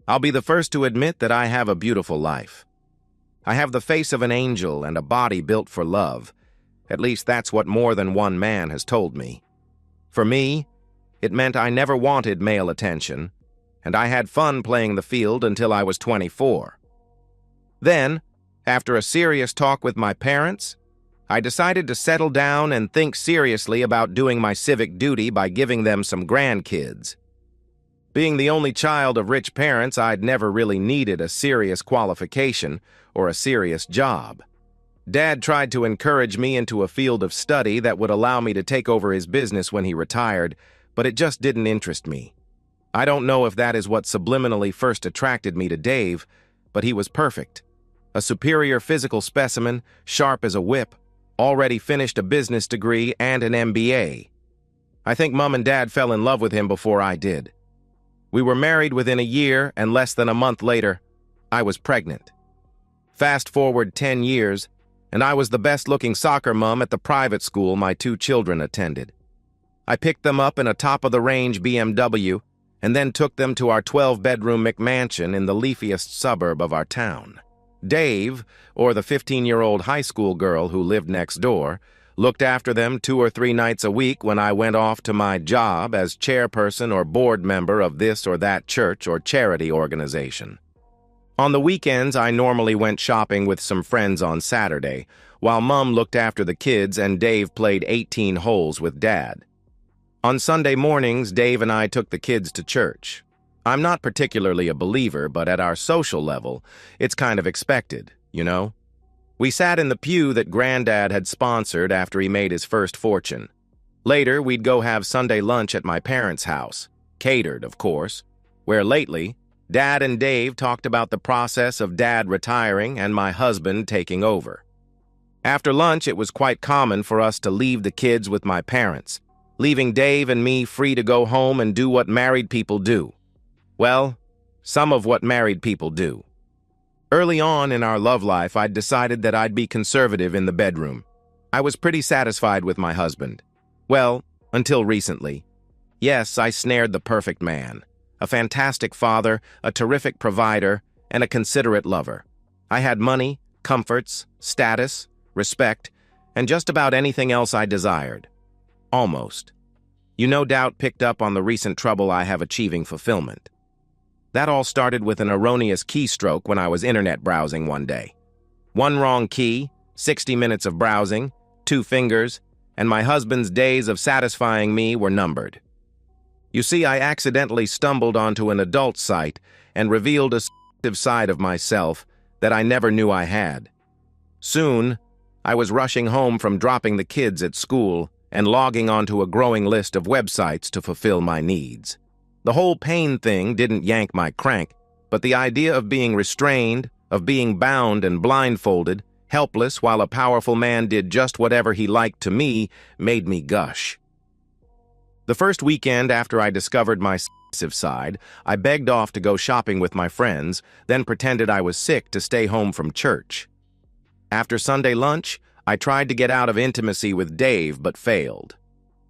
I'll be the first to admit that I have a beautiful life. I have the face of an angel and a body built for love. At least that's what more than one man has told me. For me, it meant I never wanted male attention, and I had fun playing the field until I was 24. Then, after a serious talk with my parents, I decided to settle down and think seriously about doing my civic duty by giving them some grandkids. Being the only child of rich parents, I'd never really needed a serious qualification or a serious job. Dad tried to encourage me into a field of study that would allow me to take over his business when he retired, but it just didn't interest me. I don't know if that is what subliminally first attracted me to Dave, but he was perfect. A superior physical specimen, sharp as a whip, already finished a business degree and an MBA. I think Mom and Dad fell in love with him before I did. We were married within a year, and less than a month later, I was pregnant. Fast forward 10 years, and I was the best-looking soccer mom at the private school my 2 children attended. I picked them up in a top-of-the-range BMW and then took them to our 12-bedroom McMansion in the leafiest suburb of our town. Dave, or the 15-year-old high school girl who lived next door, looked after them 2 or 3 nights a week when I went off to my job as chairperson or board member of this or that church or charity organization. On the weekends, I normally went shopping with some friends on Saturday, while Mom looked after the kids and Dave played 18 holes with Dad. On Sunday mornings, Dave and I took the kids to church. I'm not particularly a believer, but at our social level, it's kind of expected, you know? We sat in the pew that Granddad had sponsored after he made his first fortune. Later, we'd go have Sunday lunch at my parents' house, catered, of course, where lately, Dad and Dave talked about the process of Dad retiring and my husband taking over. After lunch, it was quite common for us to leave the kids with my parents, leaving Dave and me free to go home and do what married people do. Well, some of what married people do. Early on in our love life, I'd decided that I'd be conservative in the bedroom. I was pretty satisfied with my husband. Well, until recently. Yes, I snared the perfect man. A fantastic father, a terrific provider, and a considerate lover. I had money, comforts, status, respect, and just about anything else I desired. Almost. You no doubt picked up on the recent trouble I have achieving fulfillment. That all started with an erroneous keystroke when I was internet browsing one day. One wrong key, 60 minutes of browsing, 2 fingers, and my husband's days of satisfying me were numbered. You see, I accidentally stumbled onto an adult site and revealed a seductive side of myself that I never knew I had. Soon, I was rushing home from dropping the kids at school and logging onto a growing list of websites to fulfill my needs. The whole pain thing didn't yank my crank, but the idea of being restrained, of being bound and blindfolded, helpless while a powerful man did just whatever he liked to me, made me gush. The first weekend after I discovered my submissive side, I begged off to go shopping with my friends, then pretended I was sick to stay home from church. After Sunday lunch, I tried to get out of intimacy with Dave but failed.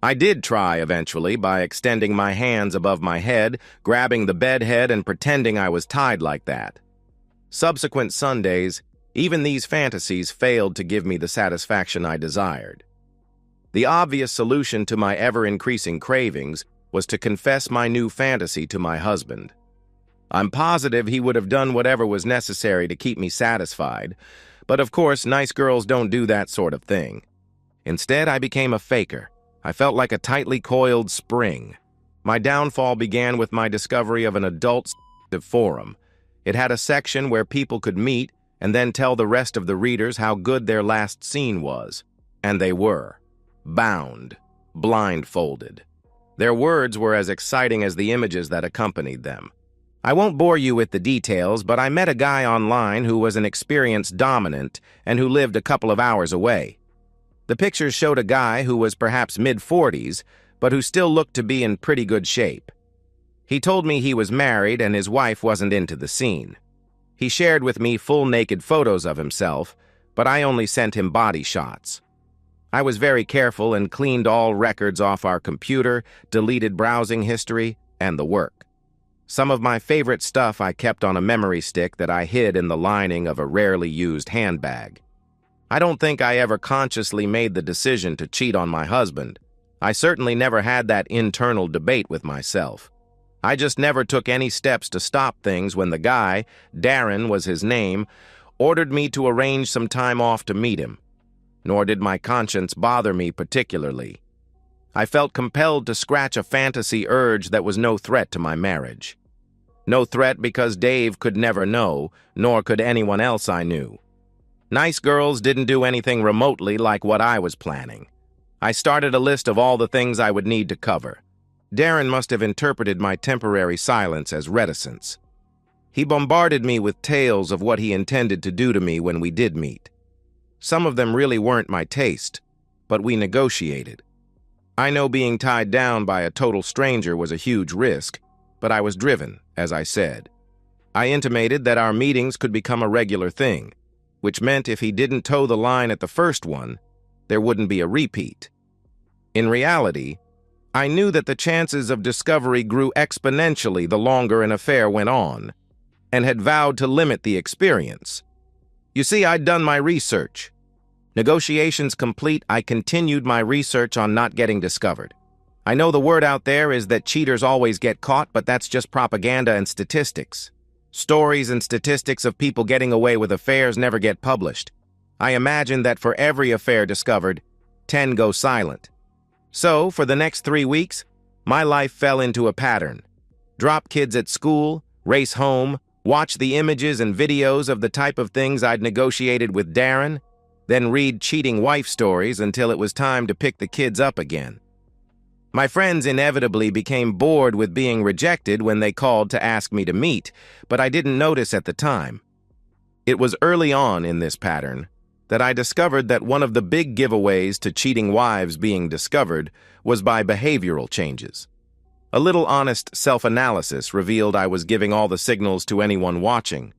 I did try eventually by extending my hands above my head, grabbing the bed head and pretending I was tied like that. Subsequent Sundays, even these fantasies failed to give me the satisfaction I desired. The obvious solution to my ever-increasing cravings was to confess my new fantasy to my husband. I'm positive he would have done whatever was necessary to keep me satisfied, but of course nice girls don't do that sort of thing. Instead, I became a faker. I felt like a tightly coiled spring. My downfall began with my discovery of an adult forum. It had a section where people could meet and then tell the rest of the readers how good their last scene was. And they were. Bound. Blindfolded. Their words were as exciting as the images that accompanied them. I won't bore you with the details, but I met a guy online who was an experienced dominant and who lived a couple of hours away. The pictures showed a guy who was perhaps mid-40s, but who still looked to be in pretty good shape. He told me he was married and his wife wasn't into the scene. He shared with me full naked photos of himself, but I only sent him body shots. I was very careful and cleaned all records off our computer, deleted browsing history, and the work. Some of my favorite stuff I kept on a memory stick that I hid in the lining of a rarely used handbag. I don't think I ever consciously made the decision to cheat on my husband. I certainly never had that internal debate with myself. I just never took any steps to stop things when the guy, Darren was his name, ordered me to arrange some time off to meet him. Nor did my conscience bother me particularly. I felt compelled to scratch a fantasy urge that was no threat to my marriage. No threat because Dave could never know, nor could anyone else I knew. Nice girls didn't do anything remotely like what I was planning. I started a list of all the things I would need to cover. Darren must have interpreted my temporary silence as reticence. He bombarded me with tales of what he intended to do to me when we did meet. Some of them really weren't my taste, but we negotiated. I know being tied down by a total stranger was a huge risk, but I was driven, as I said. I intimated that our meetings could become a regular thing, which meant if he didn't toe the line at the first one, there wouldn't be a repeat. In reality, I knew that the chances of discovery grew exponentially the longer an affair went on, and had vowed to limit the experience. You see, I'd done my research. Negotiations complete, I continued my research on not getting discovered. I know the word out there is that cheaters always get caught, but that's just propaganda and statistics. Stories and statistics of people getting away with affairs never get published. I imagine that for every affair discovered, 10 go silent. So, for the next 3 weeks, my life fell into a pattern. Drop kids at school, race home, watch the images and videos of the type of things I'd negotiated with Darren, then read cheating wife stories until it was time to pick the kids up again. My friends inevitably became bored with being rejected when they called to ask me to meet, but I didn't notice at the time. It was early on in this pattern that I discovered that one of the big giveaways to cheating wives being discovered was by behavioral changes. A little honest self-analysis revealed I was giving all the signals to anyone watching.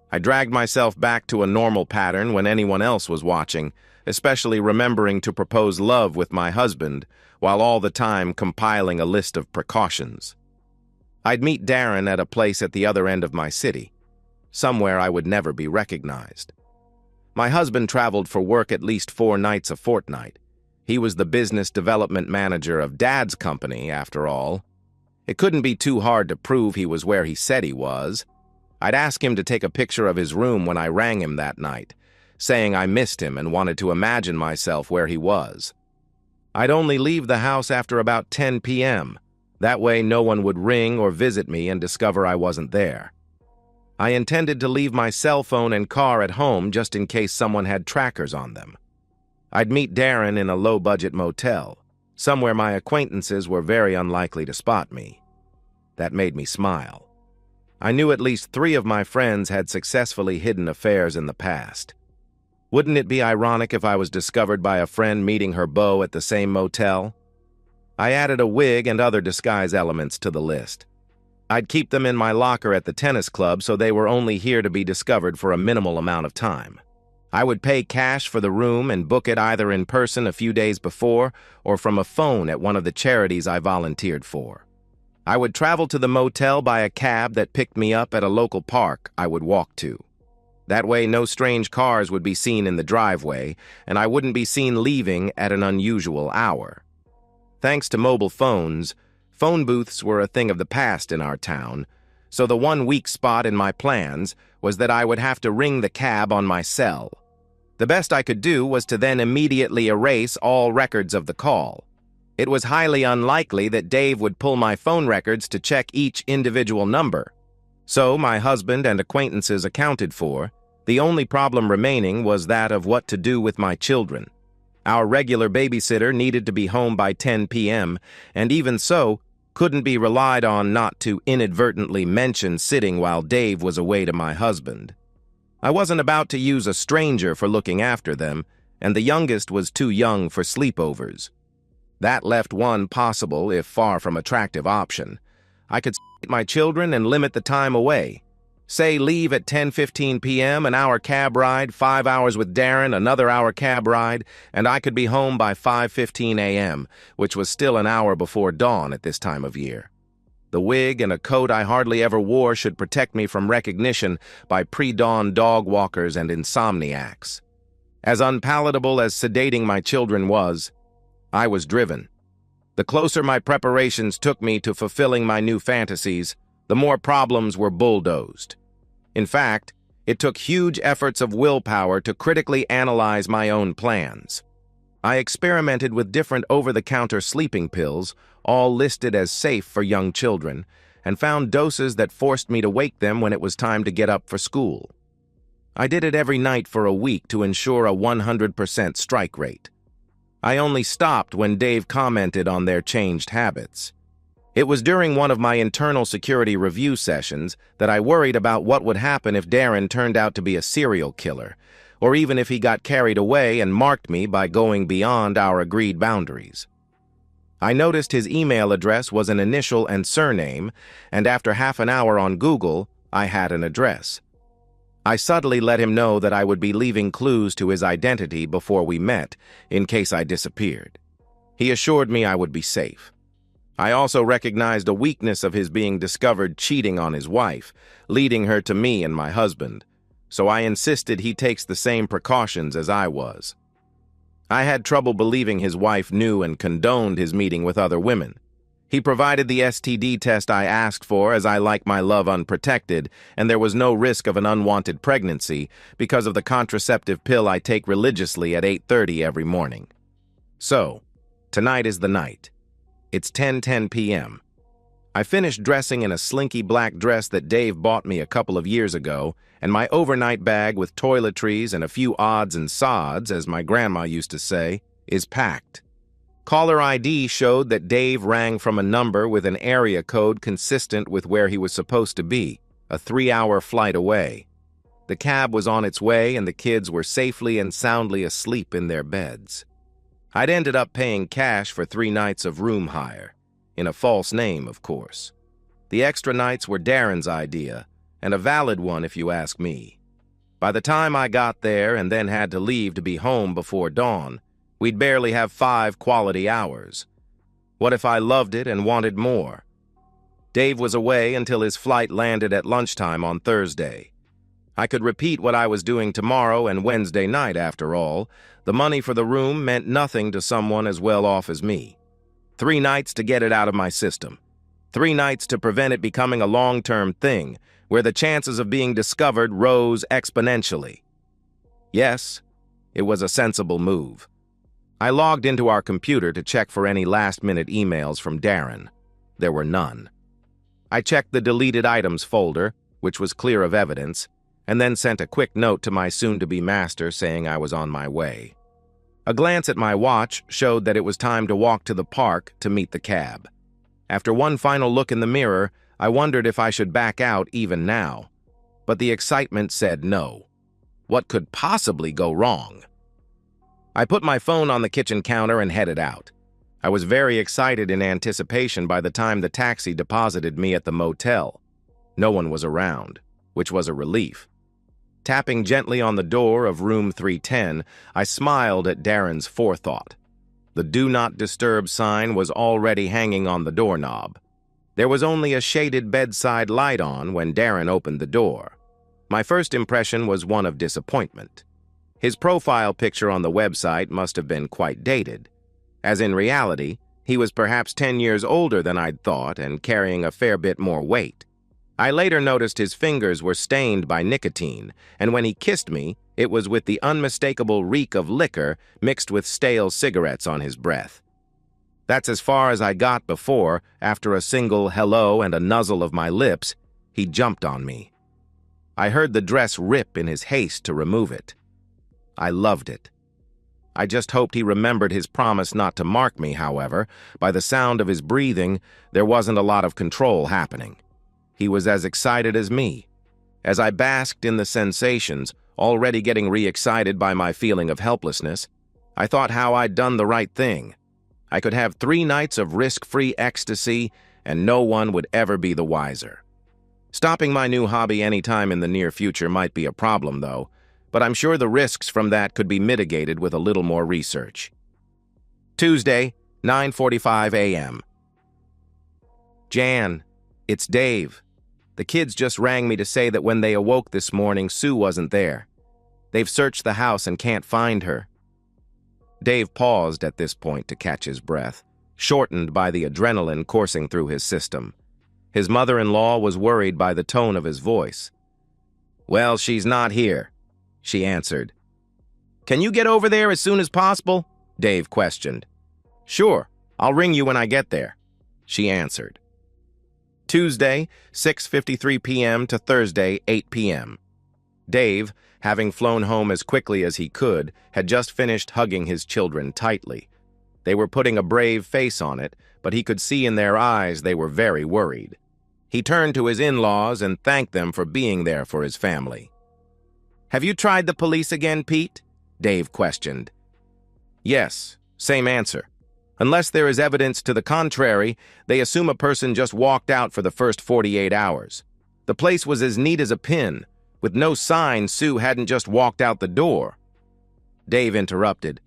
I dragged myself back to a normal pattern when anyone else was watching, especially remembering to propose love with my husband, while all the time compiling a list of precautions. I'd meet Darren at a place at the other end of my city, somewhere I would never be recognized. My husband traveled for work at least 4 nights a fortnight. He was the business development manager of Dad's company, after all. It couldn't be too hard to prove he was where he said he was. I'd ask him to take a picture of his room when I rang him that night, saying I missed him and wanted to imagine myself where he was. I'd only leave the house after about 10 p.m. That way no one would ring or visit me and discover I wasn't there. I intended to leave my cell phone and car at home just in case someone had trackers on them. I'd meet Darren in a low-budget motel, somewhere my acquaintances were very unlikely to spot me. That made me smile. I knew at least 3 of my friends had successfully hidden affairs in the past. Wouldn't it be ironic if I was discovered by a friend meeting her beau at the same motel? I added a wig and other disguise elements to the list. I'd keep them in my locker at the tennis club so they were only here to be discovered for a minimal amount of time. I would pay cash for the room and book it either in person a few days before or from a phone at one of the charities I volunteered for. I would travel to the motel by a cab that picked me up at a local park I would walk to. That way, no strange cars would be seen in the driveway, and I wouldn't be seen leaving at an unusual hour. Thanks to mobile phones, phone booths were a thing of the past in our town, so the one weak spot in my plans was that I would have to ring the cab on my cell. The best I could do was to then immediately erase all records of the call. It was highly unlikely that Dave would pull my phone records to check each individual number. So, my husband and acquaintances accounted for, the only problem remaining was that of what to do with my children. Our regular babysitter needed to be home by 10 p.m., and even so, couldn't be relied on not to inadvertently mention sitting while Dave was away to my husband. I wasn't about to use a stranger for looking after them, and the youngest was too young for sleepovers. That left one possible, if far from attractive, option. I could see my children and limit the time away. Say leave at 10:15 p.m., an hour cab ride, 5 hours with Darren, another hour cab ride, and I could be home by 5:15 a.m., which was still an hour before dawn at this time of year. The wig and a coat I hardly ever wore should protect me from recognition by pre-dawn dog walkers and insomniacs. As unpalatable as sedating my children was, I was driven. The closer my preparations took me to fulfilling my new fantasies, the more problems were bulldozed. In fact, it took huge efforts of willpower to critically analyze my own plans. I experimented with different over-the-counter sleeping pills, all listed as safe for young children, and found doses that forced me to wake them when it was time to get up for school. I did it every night for a week to ensure a 100% strike rate. I only stopped when Dave commented on their changed habits. It was during one of my internal security review sessions that I worried about what would happen if Darren turned out to be a serial killer, or even if he got carried away and marked me by going beyond our agreed boundaries. I noticed his email address was an initial and surname, and after half an hour on Google, I had an address. I subtly let him know that I would be leaving clues to his identity before we met, in case I disappeared. He assured me I would be safe. I also recognized a weakness of his being discovered cheating on his wife, leading her to me and my husband, so I insisted he takes the same precautions as I was. I had trouble believing his wife knew and condoned his meeting with other women. He provided the STD test I asked for, as I like my love unprotected, and there was no risk of an unwanted pregnancy because of the contraceptive pill I take religiously at 8:30 every morning. So, tonight is the night. It's 10:10 p.m. I finished dressing in a slinky black dress that Dave bought me a couple of years ago, and my overnight bag with toiletries and a few odds and sods, as my grandma used to say, is packed. Caller ID showed that Dave rang from a number with an area code consistent with where he was supposed to be, a 3-hour flight away. The cab was on its way and the kids were safely and soundly asleep in their beds. I'd ended up paying cash for 3 nights of room hire, in a false name, of course. The extra nights were Darren's idea, and a valid one if you ask me. By the time I got there and then had to leave to be home before dawn, we'd barely have 5 quality hours. What if I loved it and wanted more? Dave was away until his flight landed at lunchtime on Thursday. I could repeat what I was doing tomorrow and Wednesday night, after all. The money for the room meant nothing to someone as well off as me. 3 nights to get it out of my system. 3 nights to prevent it becoming a long-term thing, where the chances of being discovered rose exponentially. Yes, it was a sensible move. I logged into our computer to check for any last-minute emails from Darren. There were none. I checked the deleted items folder, which was clear of evidence, and then sent a quick note to my soon-to-be master saying I was on my way. A glance at my watch showed that it was time to walk to the park to meet the cab. After one final look in the mirror, I wondered if I should back out even now. But the excitement said no. What could possibly go wrong? I put my phone on the kitchen counter and headed out. I was very excited in anticipation by the time the taxi deposited me at the motel. No one was around, which was a relief. Tapping gently on the door of room 310, I smiled at Darren's forethought. The Do Not Disturb sign was already hanging on the doorknob. There was only a shaded bedside light on when Darren opened the door. My first impression was one of disappointment. His profile picture on the website must have been quite dated, as in reality, he was perhaps 10 years older than I'd thought and carrying a fair bit more weight. I later noticed his fingers were stained by nicotine, and when he kissed me, it was with the unmistakable reek of liquor mixed with stale cigarettes on his breath. That's as far as I got before, after a single hello and a nuzzle of my lips, he jumped on me. I heard the dress rip in his haste to remove it. I loved it. I just hoped he remembered his promise not to mark me, however. By the sound of his breathing, there wasn't a lot of control happening. He was as excited as me. As I basked in the sensations, already getting re-excited by my feeling of helplessness, I thought how I'd done the right thing. I could have 3 nights of risk-free ecstasy, and no one would ever be the wiser. Stopping my new hobby anytime in the near future might be a problem, though, but I'm sure the risks from that could be mitigated with a little more research. Tuesday, 9:45 a.m. Jan, It's Dave. The kids just rang me to say that when they awoke this morning, Sue wasn't there. They've searched the house and can't find her. Dave paused at this point to catch his breath, shortened by the adrenaline coursing through his system. His mother-in-law was worried by the tone of his voice. "Well, she's not here," she answered. "Can you get over there as soon as possible?" Dave questioned. "Sure, I'll ring you when I get there," she answered. Tuesday, 6:53 p.m. to Thursday, 8 p.m. Dave, having flown home as quickly as he could, had just finished hugging his children tightly. They were putting a brave face on it, but he could see in their eyes they were very worried. He turned to his in-laws and thanked them for being there for his family. "Have you tried the police again, Pete?" Dave questioned. "Yes, same answer. Unless there is evidence to the contrary, they assume a person just walked out for the first 48 hours. The place was as neat as a pin. With no sign, Sue hadn't just walked out the door." Dave interrupted.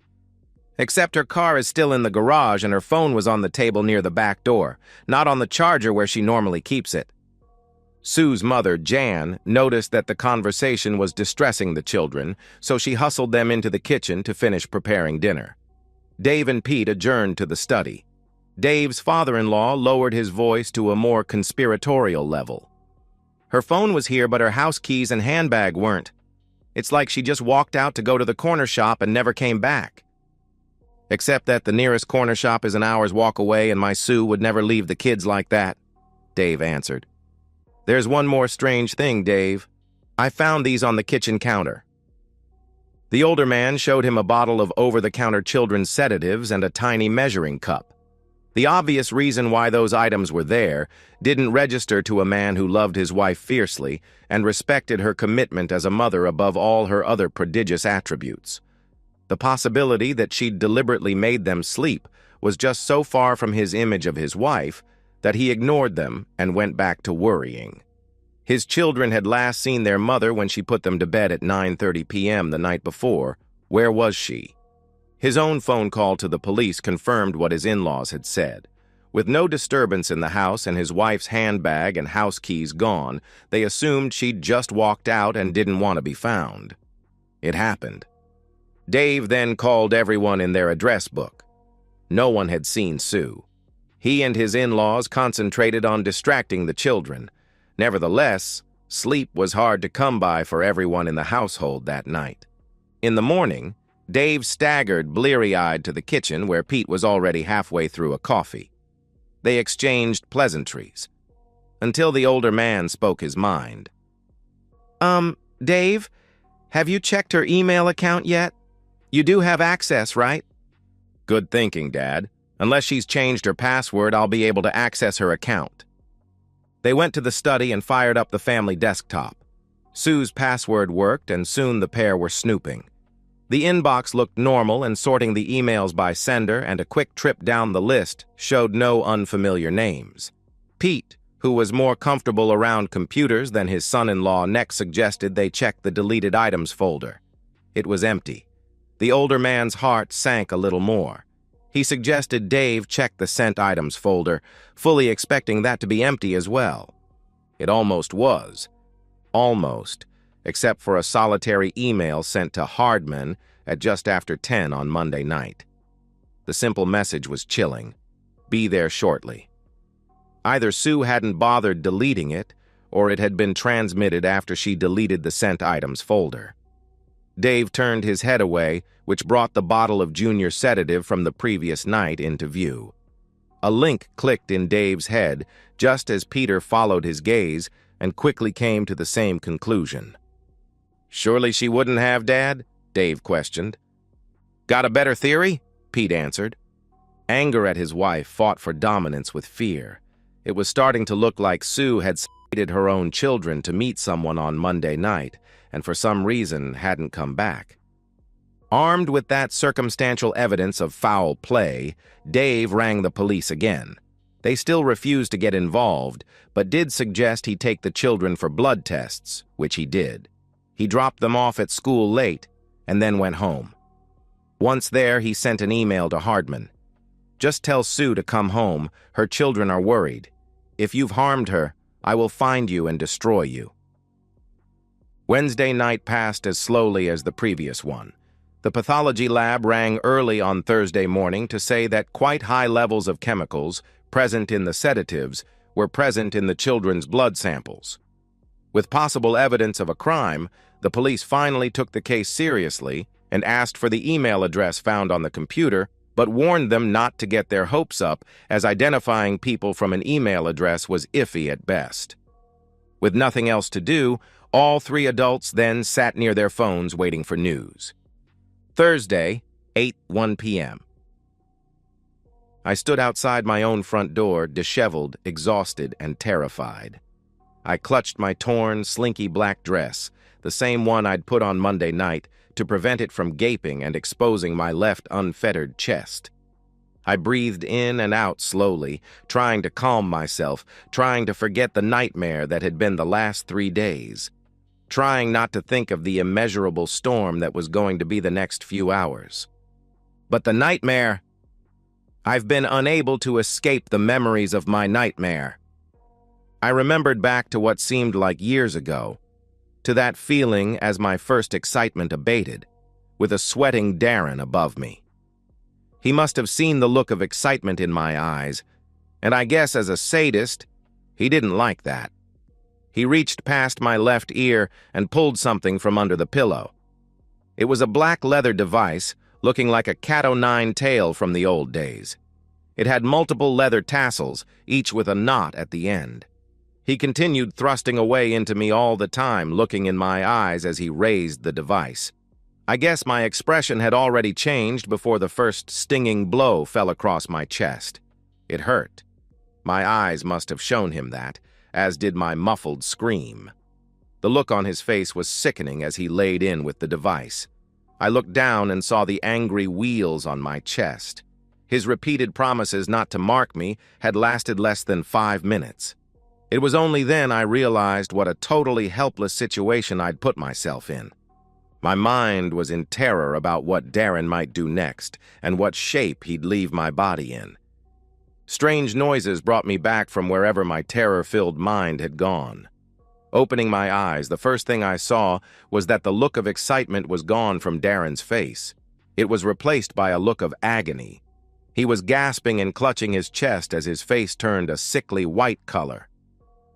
"Except her car is still in the garage and her phone was on the table near the back door, not on the charger where she normally keeps it." Sue's mother, Jan, noticed that the conversation was distressing the children, so she hustled them into the kitchen to finish preparing dinner. Dave and Pete adjourned to the study. Dave's father-in-law lowered his voice to a more conspiratorial level. "Her phone was here, but her house keys and handbag weren't. It's like she just walked out to go to the corner shop and never came back. Except that the nearest corner shop is an hour's walk away and my Sue would never leave the kids like that," Dave answered. "There's one more strange thing, Dave. I found these on the kitchen counter." The older man showed him a bottle of over-the-counter children's sedatives and a tiny measuring cup. The obvious reason why those items were there didn't register to a man who loved his wife fiercely and respected her commitment as a mother above all her other prodigious attributes. The possibility that she'd deliberately made them sleep was just so far from his image of his wife that he ignored them and went back to worrying. His children had last seen their mother when she put them to bed at 9:30 p.m. the night before. Where was she? His own phone call to the police confirmed what his in-laws had said. With no disturbance in the house and his wife's handbag and house keys gone, they assumed she'd just walked out and didn't want to be found. It happened. Dave then called everyone in their address book. No one had seen Sue. He and his in-laws concentrated on distracting the children. Nevertheless, sleep was hard to come by for everyone in the household that night. In the morning, Dave staggered bleary-eyed to the kitchen where Pete was already halfway through a coffee. They exchanged pleasantries, until the older man spoke his mind. Dave, have you checked her email account yet? You do have access, right?" "Good thinking, Dad. Unless she's changed her password, I'll be able to access her account." They went to the study and fired up the family desktop. Sue's password worked, and soon the pair were snooping. The inbox looked normal, and sorting the emails by sender and a quick trip down the list showed no unfamiliar names. Pete, who was more comfortable around computers than his son-in-law, next suggested they check the deleted items folder. It was empty. The older man's heart sank a little more. He suggested Dave check the sent items folder, fully expecting that to be empty as well. It almost was. Almost, except for a solitary email sent to Hardman at just after 10 on Monday night. The simple message was chilling. "Be there shortly." Either Sue hadn't bothered deleting it, or it had been transmitted after she deleted the sent items folder. Dave turned his head away, which brought the bottle of junior sedative from the previous night into view. A link clicked in Dave's head just as Peter followed his gaze and quickly came to the same conclusion. "Surely she wouldn't have, Dad?" Dave questioned. "Got a better theory?" Pete answered. Anger at his wife fought for dominance with fear. It was starting to look like Sue had slated her own children to meet someone on Monday night, and for some reason hadn't come back. Armed with that circumstantial evidence of foul play, Dave rang the police again. They still refused to get involved, but did suggest he take the children for blood tests, which he did. He dropped them off at school late, and then went home. Once there, he sent an email to Hardman. "Just tell Sue to come home. Her children are worried." If you've harmed her, I will find you and destroy you. Wednesday night passed as slowly as the previous one. The pathology lab rang early on Thursday morning to say that quite high levels of chemicals present in the sedatives were present in the children's blood samples. With possible evidence of a crime, the police finally took the case seriously and asked for the email address found on the computer, but warned them not to get their hopes up, as identifying people from an email address was iffy at best. With nothing else to do, all three adults then sat near their phones waiting for news. Thursday, 8:01 p.m. I stood outside my own front door, disheveled, exhausted, and terrified. I clutched my torn, slinky black dress, the same one I'd put on Monday night, to prevent it from gaping and exposing my left unfettered chest. I breathed in and out slowly, trying to calm myself, trying to forget the nightmare that had been the last 3 days, trying not to think of the immeasurable storm that was going to be the next few hours. But the nightmare... I've been unable to escape the memories of my nightmare. I remembered back to what seemed like years ago, to that feeling as my first excitement abated, with a sweating Darren above me. He must have seen the look of excitement in my eyes, and I guess as a sadist, he didn't like that. He reached past my left ear and pulled something from under the pillow. It was a black leather device, looking like a cat-o'-nine tail from the old days. It had multiple leather tassels, each with a knot at the end. He continued thrusting away into me all the time, looking in my eyes as he raised the device. I guess my expression had already changed before the first stinging blow fell across my chest. It hurt. My eyes must have shown him that, as did my muffled scream. The look on his face was sickening as he laid in with the device. I looked down and saw the angry wheals on my chest. His repeated promises not to mark me had lasted less than 5 minutes. It was only then I realized what a totally helpless situation I'd put myself in. My mind was in terror about what Darren might do next and what shape he'd leave my body in. Strange noises brought me back from wherever my terror-filled mind had gone. Opening my eyes, the first thing I saw was that the look of excitement was gone from Darren's face. It was replaced by a look of agony. He was gasping and clutching his chest as his face turned a sickly white color.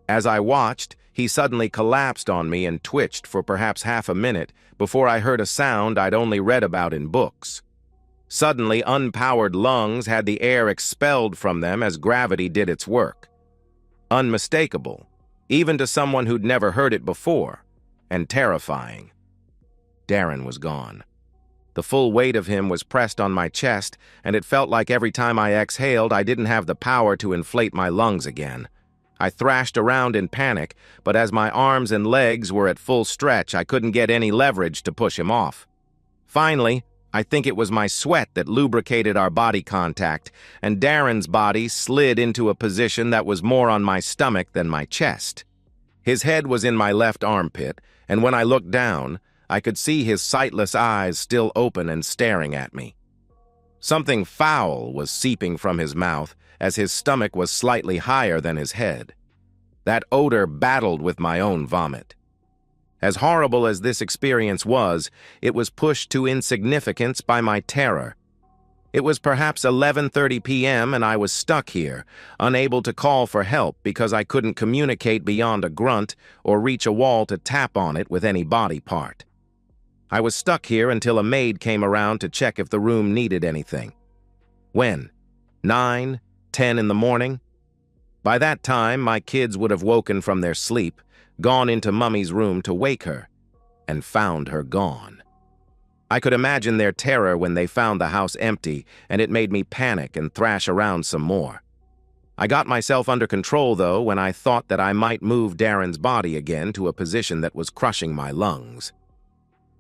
As I watched, he suddenly collapsed on me and twitched for perhaps half a minute before I heard a sound I'd only read about in books. Suddenly, unpowered lungs had the air expelled from them as gravity did its work. Unmistakable, even to someone who'd never heard it before, and terrifying. Darren was gone. The full weight of him was pressed on my chest, and it felt like every time I exhaled, I didn't have the power to inflate my lungs again. I thrashed around in panic, but as my arms and legs were at full stretch, I couldn't get any leverage to push him off. Finally, I think it was my sweat that lubricated our body contact, and Darren's body slid into a position that was more on my stomach than my chest. His head was in my left armpit, and when I looked down, I could see his sightless eyes still open and staring at me. Something foul was seeping from his mouth, as his stomach was slightly higher than his head. That odor battled with my own vomit. As horrible as this experience was, it was pushed to insignificance by my terror. It was perhaps 11:30 p.m. and I was stuck here, unable to call for help because I couldn't communicate beyond a grunt or reach a wall to tap on it with any body part. I was stuck here until a maid came around to check if the room needed anything. When? 9, 10 in the morning? By that time, my kids would have woken from their sleep, gone into Mummy's room to wake her, and found her gone. I could imagine their terror when they found the house empty, and it made me panic and thrash around some more. I got myself under control, though, when I thought that I might move Darren's body again to a position that was crushing my lungs.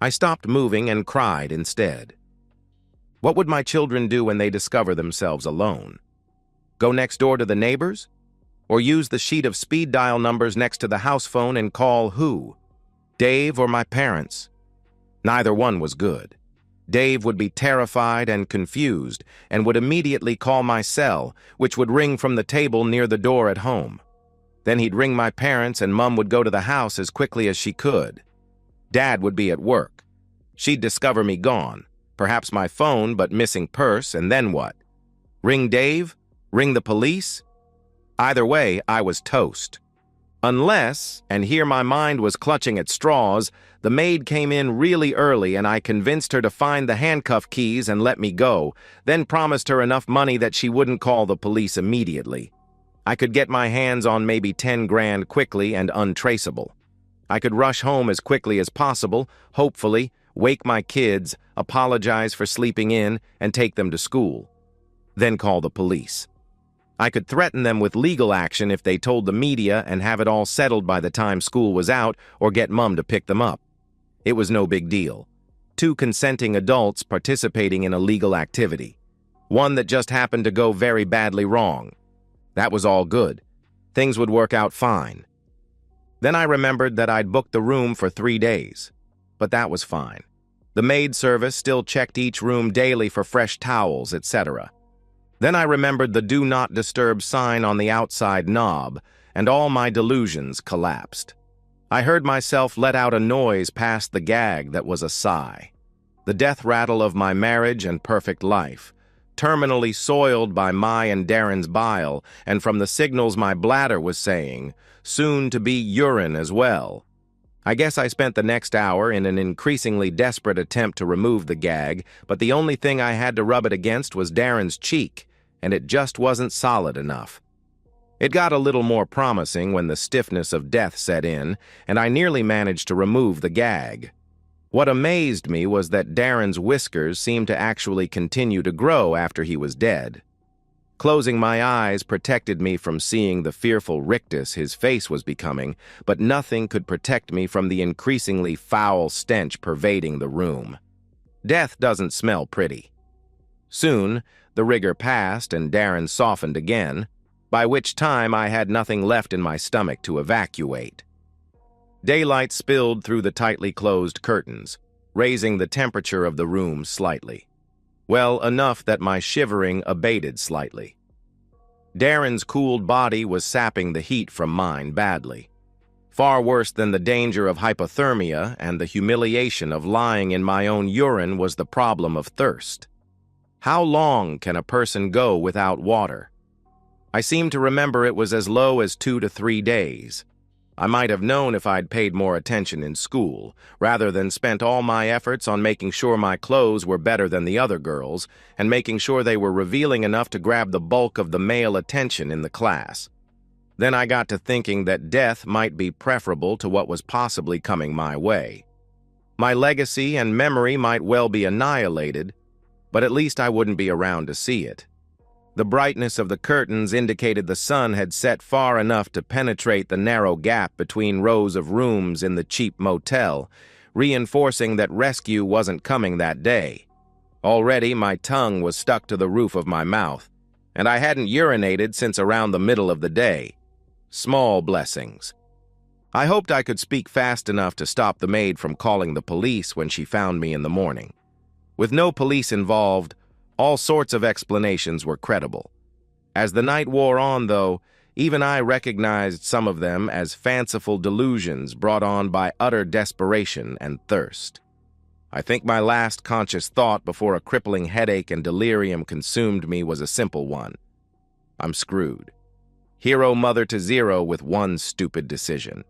I stopped moving and cried instead. What would my children do when they discover themselves alone? Go next door to the neighbors? Or use the sheet of speed dial numbers next to the house phone and call who? Dave or my parents? Neither one was good. Dave would be terrified and confused and would immediately call my cell, which would ring from the table near the door at home. Then he'd ring my parents and Mom would go to the house as quickly as she could. Dad would be at work. She'd discover me gone, perhaps my phone but missing purse, and then what? Ring Dave? Ring the police? Either way, I was toast. Unless, and here my mind was clutching at straws, the maid came in really early and I convinced her to find the handcuff keys and let me go, then promised her enough money that she wouldn't call the police immediately. I could get my hands on maybe 10 grand quickly and untraceable. I could rush home as quickly as possible, hopefully, wake my kids, apologize for sleeping in, and take them to school. Then call the police. I could threaten them with legal action if they told the media and have it all settled by the time school was out, or get Mom to pick them up. It was no big deal. 2 consenting adults participating in a legal activity. One that just happened to go very badly wrong. That was all good. Things would work out fine. Then I remembered that I'd booked the room for 3 days. But that was fine. The maid service still checked each room daily for fresh towels, etc. Then I remembered the Do Not Disturb sign on the outside knob, and all my delusions collapsed. I heard myself let out a noise past the gag that was a sigh. The death rattle of my marriage and perfect life, terminally soiled by my and Darren's bile, and from the signals my bladder was saying, soon to be urine as well. I guess I spent the next hour in an increasingly desperate attempt to remove the gag, but the only thing I had to rub it against was Darren's cheek, and it just wasn't solid enough. It got a little more promising when the stiffness of death set in, and I nearly managed to remove the gag. What amazed me was that Darren's whiskers seemed to actually continue to grow after he was dead. Closing my eyes protected me from seeing the fearful rictus his face was becoming, but nothing could protect me from the increasingly foul stench pervading the room. Death doesn't smell pretty. Soon, the rigor passed and Darren softened again, by which time I had nothing left in my stomach to evacuate. Daylight spilled through the tightly closed curtains, raising the temperature of the room slightly. Well, enough that my shivering abated slightly. Darren's cooled body was sapping the heat from mine badly. Far worse than the danger of hypothermia and the humiliation of lying in my own urine was the problem of thirst. How long can a person go without water? I seem to remember it was as low as 2 to 3 days. I might have known if I'd paid more attention in school, rather than spent all my efforts on making sure my clothes were better than the other girls, and making sure they were revealing enough to grab the bulk of the male attention in the class. Then I got to thinking that death might be preferable to what was possibly coming my way. My legacy and memory might well be annihilated, but at least I wouldn't be around to see it. The brightness of the curtains indicated the sun had set far enough to penetrate the narrow gap between rows of rooms in the cheap motel, reinforcing that rescue wasn't coming that day. Already my tongue was stuck to the roof of my mouth, and I hadn't urinated since around the middle of the day. Small blessings. I hoped I could speak fast enough to stop the maid from calling the police when she found me in the morning. With no police involved, all sorts of explanations were credible. As the night wore on, though, even I recognized some of them as fanciful delusions brought on by utter desperation and thirst. I think my last conscious thought before a crippling headache and delirium consumed me was a simple one. I'm screwed. Hero mother to zero with one stupid decision.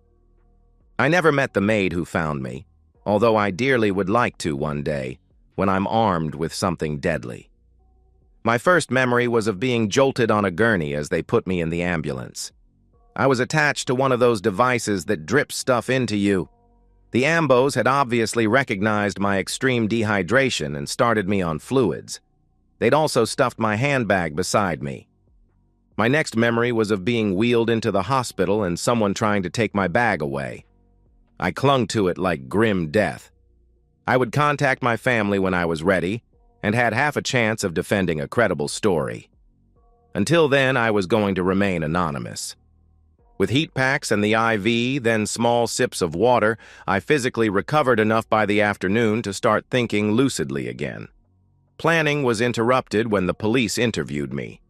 I never met the maid who found me, although I dearly would like to one day, when I'm armed with something deadly. My first memory was of being jolted on a gurney as they put me in the ambulance. I was attached to one of those devices that drips stuff into you. The ambos had obviously recognized my extreme dehydration and started me on fluids. They'd also stuffed my handbag beside me. My next memory was of being wheeled into the hospital and someone trying to take my bag away. I clung to it like grim death. I would contact my family when I was ready, and had half a chance of defending a credible story. Until then, I was going to remain anonymous. With heat packs and the IV, then small sips of water, I physically recovered enough by the afternoon to start thinking lucidly again. Planning was interrupted when the police interviewed me.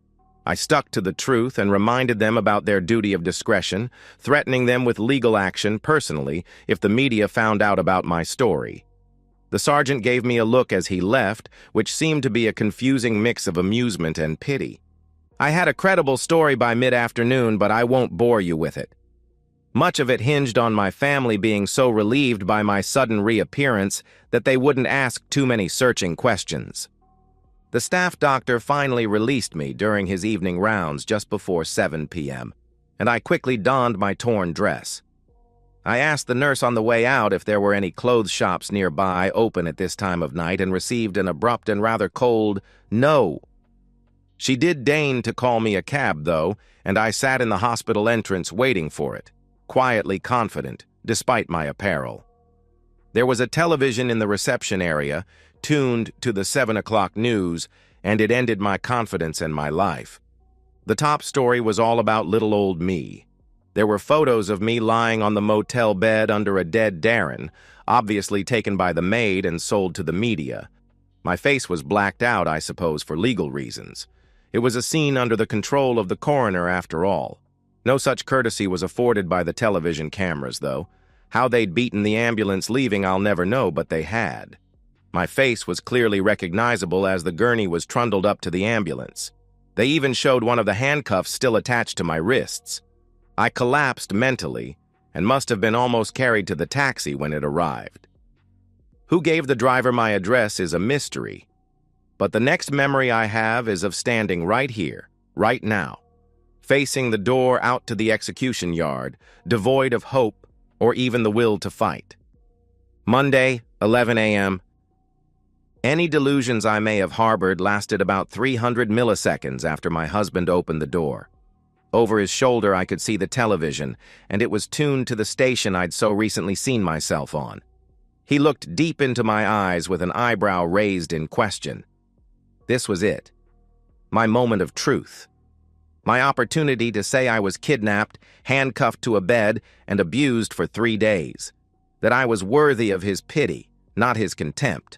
I stuck to the truth and reminded them about their duty of discretion, threatening them with legal action personally if the media found out about my story. The sergeant gave me a look as he left, which seemed to be a confusing mix of amusement and pity. I had a credible story by mid-afternoon, but I won't bore you with it. Much of it hinged on my family being so relieved by my sudden reappearance that they wouldn't ask too many searching questions. The staff doctor finally released me during his evening rounds just before 7 p.m., and I quickly donned my torn dress. I asked the nurse on the way out if there were any clothes shops nearby open at this time of night and received an abrupt and rather cold no. She did deign to call me a cab, though, and I sat in the hospital entrance waiting for it, quietly confident, despite my apparel. There was a television in the reception area, tuned to the 7 o'clock news, and it ended my confidence in my life. The top story was all about little old me. There were photos of me lying on the motel bed under a dead Darren, obviously taken by the maid and sold to the media. My face was blacked out, I suppose, for legal reasons. It was a scene under the control of the coroner, after all. No such courtesy was afforded by the television cameras, though. How they'd beaten the ambulance leaving, I'll never know, but they had. My face was clearly recognizable as the gurney was trundled up to the ambulance. They even showed one of the handcuffs still attached to my wrists. I collapsed mentally and must have been almost carried to the taxi when it arrived. Who gave the driver my address is a mystery. But the next memory I have is of standing right here, right now, facing the door out to the execution yard, devoid of hope or even the will to fight. Monday, 11 a.m. Any delusions I may have harbored lasted about 300 milliseconds after my husband opened the door. Over his shoulder I could see the television, and it was tuned to the station I'd so recently seen myself on. He looked deep into my eyes with an eyebrow raised in question. This was it. My moment of truth. My opportunity to say I was kidnapped, handcuffed to a bed, and abused for 3 days. That I was worthy of his pity, not his contempt.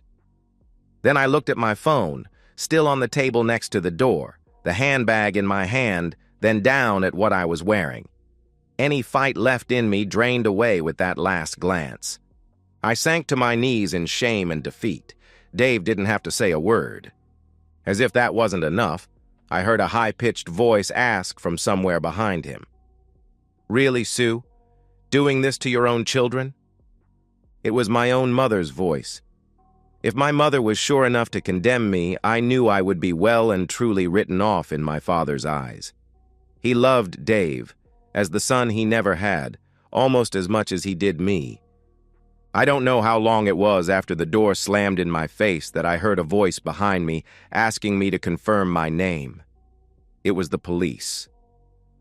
Then I looked at my phone, still on the table next to the door, the handbag in my hand, then down at what I was wearing. Any fight left in me drained away with that last glance. I sank to my knees in shame and defeat. Dave didn't have to say a word. As if that wasn't enough, I heard a high-pitched voice ask from somewhere behind him. "Really, Sue? Doing this to your own children?" It was my own mother's voice. If my mother was sure enough to condemn me, I knew I would be well and truly written off in my father's eyes. He loved Dave, as the son he never had, almost as much as he did me. I don't know how long it was after the door slammed in my face that I heard a voice behind me asking me to confirm my name. It was the police.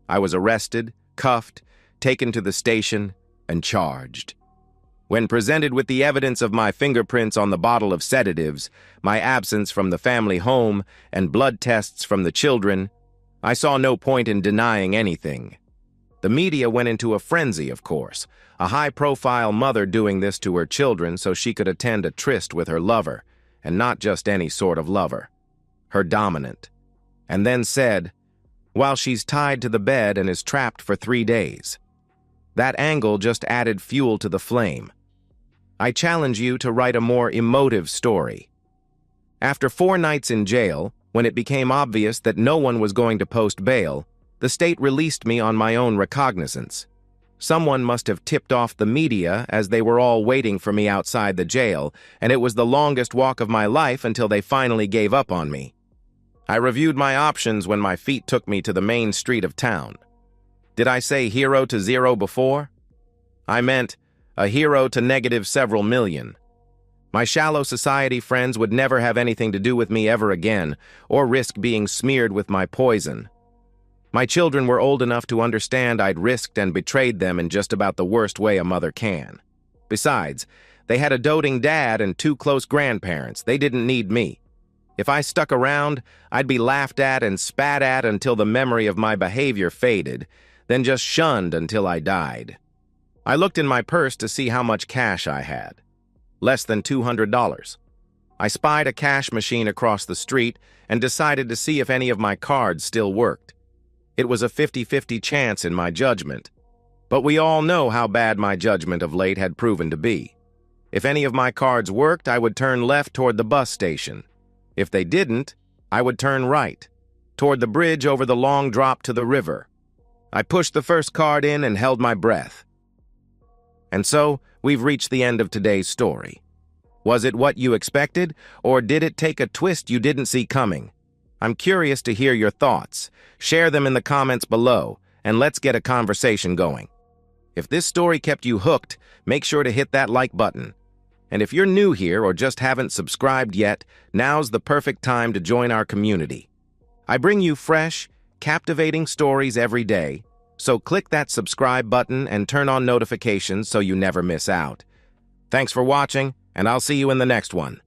I was arrested, cuffed, taken to the station, and charged. When presented with the evidence of my fingerprints on the bottle of sedatives, my absence from the family home, and blood tests from the children, I saw no point in denying anything. The media went into a frenzy, of course, a high-profile mother doing this to her children so she could attend a tryst with her lover, and not just any sort of lover, her dominant, and then said, while she's tied to the bed and is trapped for 3 days. That angle just added fuel to the flame. I challenge you to write a more emotive story. After 4 nights in jail, when it became obvious that no one was going to post bail, the state released me on my own recognizance. Someone must have tipped off the media as they were all waiting for me outside the jail, and it was the longest walk of my life until they finally gave up on me. I reviewed my options when my feet took me to the main street of town. Did I say hero to zero before? I meant a hero to negative several million. My shallow society friends would never have anything to do with me ever again, or risk being smeared with my poison. My children were old enough to understand I'd risked and betrayed them in just about the worst way a mother can. Besides, they had a doting dad and 2 close grandparents. They didn't need me. If I stuck around, I'd be laughed at and spat at until the memory of my behavior faded, then just shunned until I died. I looked in my purse to see how much cash I had. Less than $200. I spied a cash machine across the street and decided to see if any of my cards still worked. It was a 50-50 chance in my judgment, but we all know how bad my judgment of late had proven to be. If any of my cards worked, I would turn left toward the bus station. If they didn't, I would turn right, toward the bridge over the long drop to the river. I pushed the first card in and held my breath. And so, we've reached the end of today's story. Was it what you expected, or did it take a twist you didn't see coming? I'm curious to hear your thoughts. Share them in the comments below, and let's get a conversation going. If this story kept you hooked, make sure to hit that like button. And if you're new here or just haven't subscribed yet, now's the perfect time to join our community. I bring you fresh, captivating stories every day, so click that subscribe button and turn on notifications so you never miss out. Thanks for watching, and I'll see you in the next one.